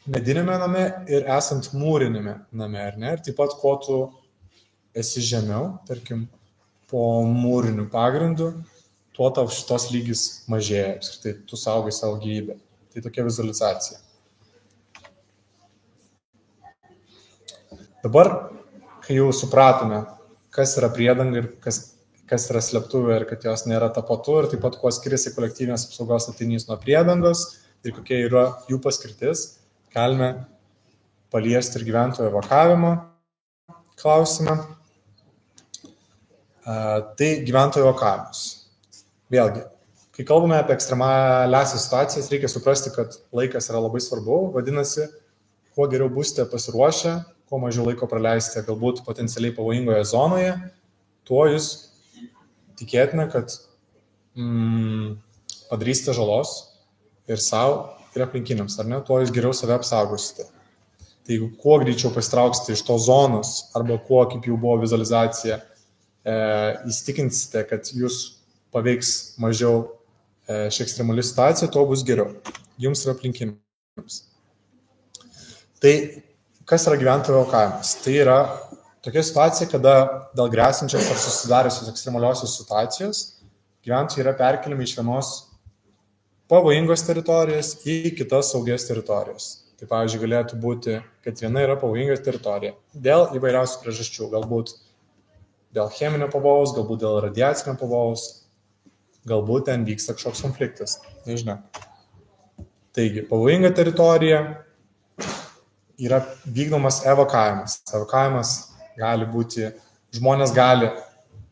S3: medinėme name ir esant mūrinėme name, ar ne? Ir taip pat, kuo tu esi žemiau, tarkim, po mūrinių pagrindų, tuo tau šitos lygis mažėja, apskritai, tu saugai savo gyvybę. Tai tokia vizualizacija. Dabar, kai jau supratome, kas yra priedanga ir kas yra slėptuvė ir kad jos nėra tapatu ir taip pat kuo skiriasi kolektyvinės apsaugos statinys nuo priedangos ir kokia yra jų paskirtis, galime paliesti ir gyventojų evakavimo klausimą. Tai gyventojų evakavimas. Vėlgi, kai kalbame apie ekstremaliasias situacijas, reikia suprasti, kad laikas yra labai svarbu, vadinasi, kuo geriau būsite pasiruošę, kuo mažiau laiko praleisite galbūt potencialiai pavojingoje zonoje, tuo jūs tikėtina, kad padarysite žalos ir savo ir aplinkiniams, ar ne, tuo jūs geriau save apsaugosite. Tai jeigu kuo greičiau pasitrauksite iš tos zonos, arba kuo, kaip jau buvo vizualizacija, įsitikinsite, kad jūs paveiks mažiau ši ekstremali situacija, tuo bus geriau. jums ir aplinkiniams. Tai kas yra gyventojų evakuavimas? Tai yra tokia situacija, kada dėl grėsinčios ar susidariusios ekstremaliosios situacijos gyventojai yra perkeliami iš vienos pavojingos teritorijos į kitas saugias teritorijas. Tai pavyzdžiui galėtų būti, kad viena yra pavojinga teritorija dėl įvairiausių priežasčių, galbūt dėl cheminio pavojaus, galbūt dėl radiacinio pavojaus, galbūt ten vyksta kažkoks konfliktas, nežinau. Taigi, pavojinga teritorija yra vykdomas evakuavimas. Evakuavimas gali būti, žmonės gali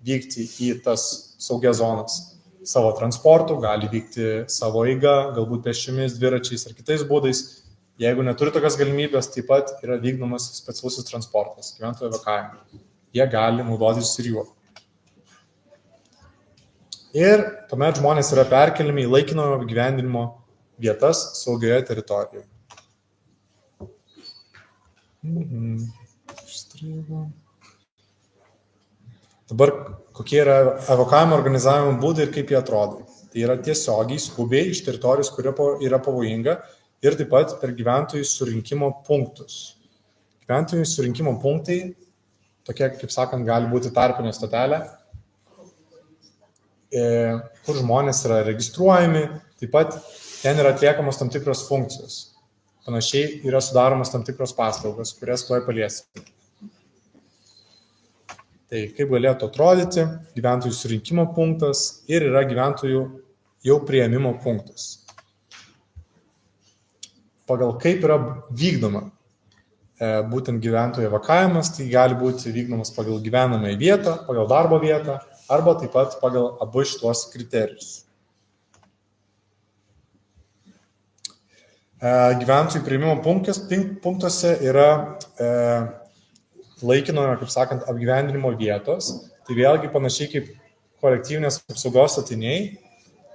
S3: vykti į tas saugias zonas savo transportu, gali vykti savo eiga, galbūt pėsčiomis, dviračiais ar kitais būdais. Jeigu neturi tokios galimybės, taip pat yra vykdomas specialusis transportas, gyventojų evakuavimas. Jie gali naudotis ir juo. Ir tuomet žmonės yra perkeliami į laikinojo apgyvendinimo vietas saugioje teritorijoje. Dabar kokie yra evakuavimo organizavimo būdai ir kaip jie atrodo. Tai yra tiesiogiai, skubiai iš teritorijos, kuria yra pavojinga ir taip pat per gyventojų surinkimo punktus. Gyventojų surinkimo punktai, tokie, kaip sakant, gali būti tarpinė stotelė, kur žmonės yra registruojami, taip pat ten yra atliekamos tam tikros funkcijos. Panašiai yra sudaromas tam tikros paslaugos, kurias tuoj paliesime. Tai kaip galėtų atrodyti gyventojų surinkimo punktas ir yra gyventojų jau priėmimo punktas. Pagal kaip yra vykdoma būtent gyventojų evakuavimas, tai gali būti vykdomas pagal gyvenamąją vietą, pagal darbo vietą arba taip pat pagal abu šitos kriterijus. Gyventojų priėmimo punktuose yra laikinojo, kaip sakant, apgyvendinimo vietos. Tai vėlgi panašiai kaip kolektyvinės apsaugos statiniai,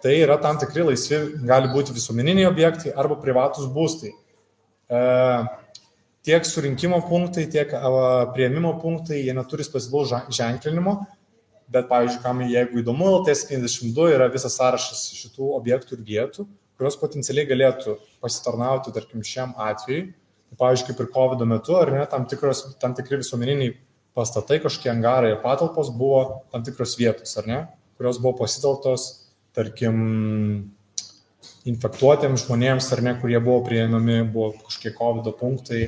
S3: tai yra tam tikri laisvi, gali būti visuomeniniai objektai arba privatus būstai. Tiek surinkimo punktai, tiek priėmimo punktai, jie neturi specialaus ženklinimo, bet, pavyzdžiui, kam jeigu įdomu, LT72 yra visas sąrašas šitų objektų ir vietų, kurios potencialiai galėtų pasitarnauti, tarkim, šiam atvejui. Pavyzdžiui, kaip ir COVID metu, ar ne, tam tikri visuomeniniai pastatai, kažkokie angarai ir patalpos buvo tam tikros vietos, ar ne, kurios buvo pasitelktos, tarkim, infektuotiems žmonėms, ar ne, kurie buvo priėmami, buvo kažkokie COVID punktai,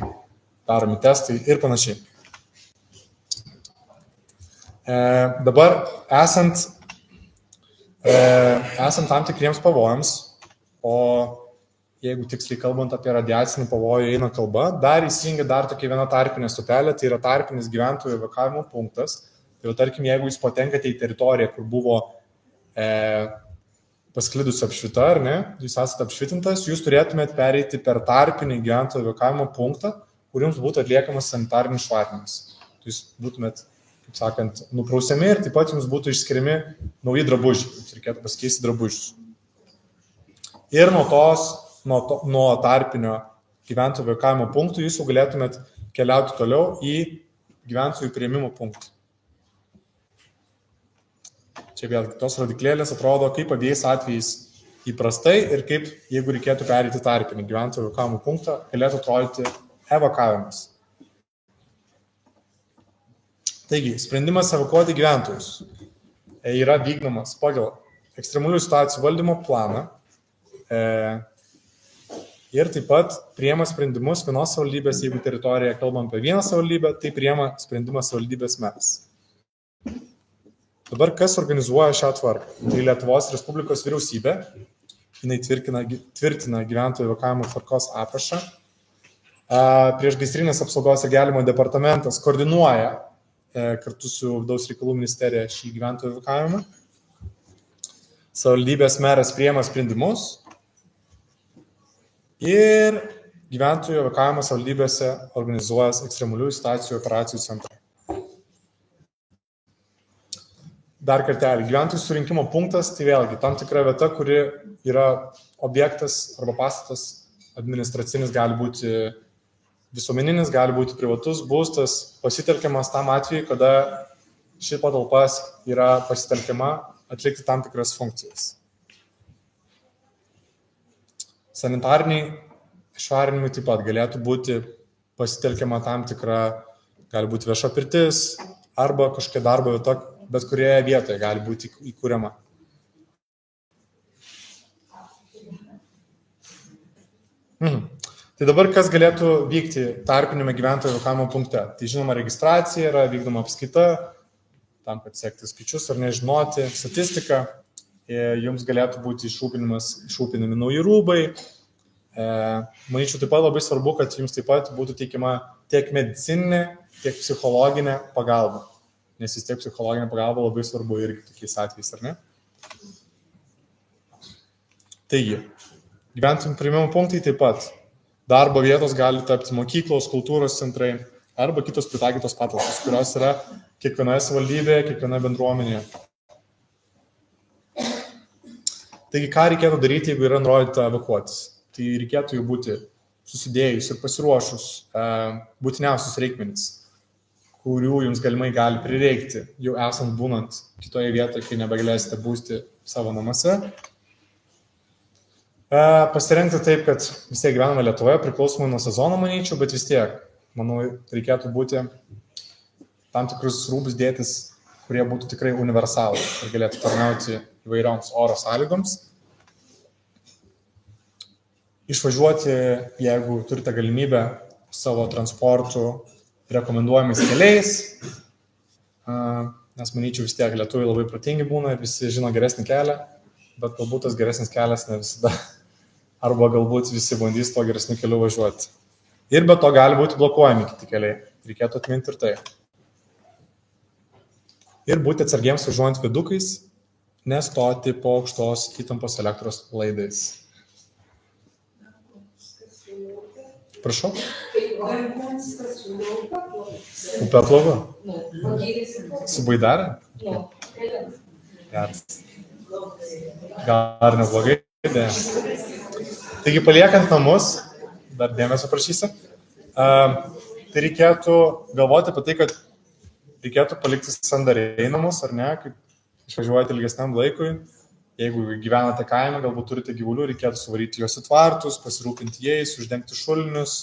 S3: daromi testai ir panašiai. Dabar esant tam tikriems pavojams, o jeigu tiksliai kalbant apie radiacinį pavojų eina kalba, dar įsijungia dar tokia viena tarpinė stotelė, tai yra tarpinis gyventojų evakuavimo punktas. Tai jau, tarkim, jeigu jūs patenkate į teritoriją, kur buvo pasklidusi apšvita, ar ne, jūs esate apšvitintas, jūs turėtumėte pereiti per tarpinį gyventojų evakuavimo punktą, kur jums būtų atliekamas sanitarinis švarinimas. Jūs būtumėt, kaip sakant, nuprausiami ir taip pat jums būtų išskiriami nauji drabužiai, jums reikėtų pasikeisti drabužius. Ir nuo tarpinio gyventojų evakuavimo punktų jūs jau galėtumėt keliauti toliau į gyventojų priėmimo punktą. Čia vėl tos rodiklėlės atrodo kaip abiejais atvejais įprastai ir kaip, jeigu reikėtų pereiti tarpinį gyventojų evakuavimo punktą, galėtų atrodyti evakuavimas. Taigi, sprendimas evakuoti gyventojus yra vykdomas pagal ekstremalių situacijų valdymo planą ir taip pat priima sprendimus vienos savivaldybės, jeigu teritorijoje kalbam apie vieną savivaldybę, tai priima sprendimas savivaldybės meras. Dabar kas organizuoja šią tvarką? Tai Lietuvos Respublikos vyriausybė, jinai tvirtina gyventojų evakuavimo tvarkos aprašą. Priešgaisrinės apsaugos ir gelbėjimo departamentas koordinuoja kartu su Vidaus reikalų ministerija šį gyventojų evakavimą. Savivaldybės meras priima sprendimus ir gyventojų evakavimą savivaldybėse organizuoja ekstremalių situacijų operacijų centrai. Dar kartelį, gyventojų surinkimo punktas, tai vėlgi tam tikra vieta, kuri yra objektas arba pastatas administracinis, gali būti visuomeninis, gali būti privatus būstas, pasitelkiamas tam atveju, kada ši patalpas yra pasitelkiama atlikti tam tikras funkcijas. Sanitariniai švarinimai taip pat galėtų būti pasitelkiama tam tikra, gali būti vieša pirtis arba kažkokia darbo vieta, bet kurioje vietoje gali būti įkūriama. Tai dabar kas galėtų vykti tarpinėme gyventojų evakavimo punkte? Tai žinoma, registracija yra vykdoma apskaita, tam, kad sekti skaičius ar nežinoti, statistika. Jums galėtų būti išrūpinami nauji rūbai. Manyčiau, taip pat labai svarbu, kad jums taip pat būtų teikiama tiek medicininė, tiek psichologinė pagalba. Nes vis tiek psichologinė pagalba labai svarbu irgi tokiais atvejais, ar ne? Taigi, gyventojų priėmimo punktai taip pat. Darbo vietos gali tapti mokyklos, kultūros centrai arba kitos pritaikytos patalpos, kurios yra kiekvienoje savivaldybėje, kiekvienoje bendruomenėje. Taigi, ką reikėtų daryti, jeigu yra nurodyta evakuotis? Tai reikėtų jau būti susidėjus ir pasiruošus būtiniausius reikmenis, kurių jums galimai gali prireikti, jau esant būnant kitoje vietoje, kai nebegalėsite būti savo namuose. Pasirengti taip, kad vis tiek gyvename Lietuvoje, priklausomai nuo sezono, manyčiau, bet vis tiek, manau, reikėtų būti tam tikrus rūbus dėtis, kurie būtų tikrai universalūs ir galėtų tarnauti įvairioms oro sąlygoms. Išvažiuoti, jeigu turite galimybę, savo transportu rekomenduojamais keliais, nes manyčiau vis tiek lietuviai labai protingi būna ir visi žino geresnį kelią, bet galbūt tas geresnis kelias ne visada, arba galbūt visi bandys to geresniu keliu važiuoti. Ir be to gali būti blokuojami kiti keliai, reikėtų atminti ir tai. Ir būti atsargiems važiuojant viadukais, nestoti po aukštos įtampos elektros laidais. Prašau? Upė atplauko? Su baidarė? Geras. Gal ar neblogai? Taigi, paliekant namus, dar dėmesio prašysiu, tai reikėtų galvoti apie tai, kad reikėtų palikti sandariai namus, ar ne, kaip išvažiuojate ilgesniam laikui. Jeigu gyvenate kaime, galbūt turite gyvulių, reikėtų suvaryti juos į tvartus, pasirūpinti jais, uždengti šulinius.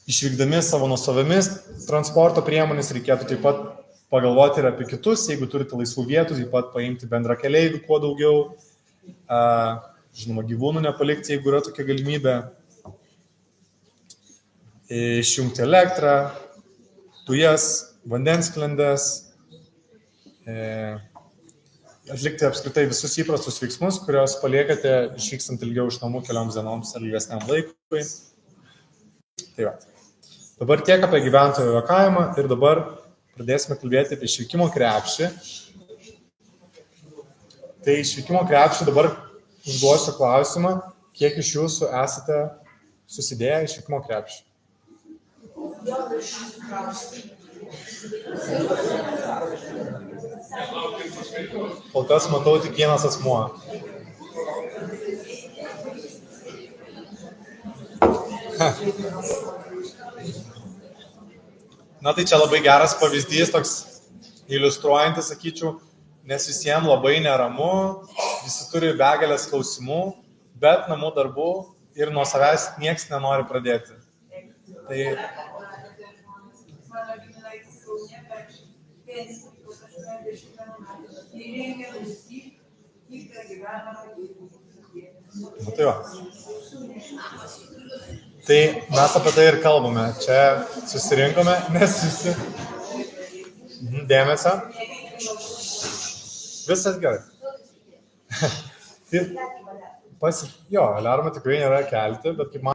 S3: Išvykdami savo nuosavomis transporto priemonės reikėtų taip pat pagalvoti ir apie kitus, jeigu turite laisvų vietų, taip pat paimti bendrą keleivių kuo daugiau. Žinoma, gyvūnų nepalikti, jeigu yra tokia galimybė. Išjungti elektrą, dujas, vandensklendes. Atlikti apskritai visus įprastus veiksmus, kurios paliekate išvykstant ilgiau iš namų kelioms dienoms ar ilgesniam laikui. Tai va. Dabar tiek apie gyventojų evakavimą ir dabar pradėsime kalbėti apie išvykimo krepšį. Tai išvykimo krepšį dabar užduosiu klausimą, kiek iš jūsų esate susidėję išvykimo krepšį. Kol kas matau tik vienas asmuo. Na tai čia labai geras pavyzdys, toks iliustruojantis, sakyčiau, nes visiems labai neramu, visi turi begalės klausimų, bet namų darbų ir nuo savęs nieks nenori pradėti. Tai tai va. Tai mes apie tai ir kalbame. Čia susirinkome, nes visi dėmesio. Visas gerai. Jo, aliarmą tikrai nėra kelti, bet kaip man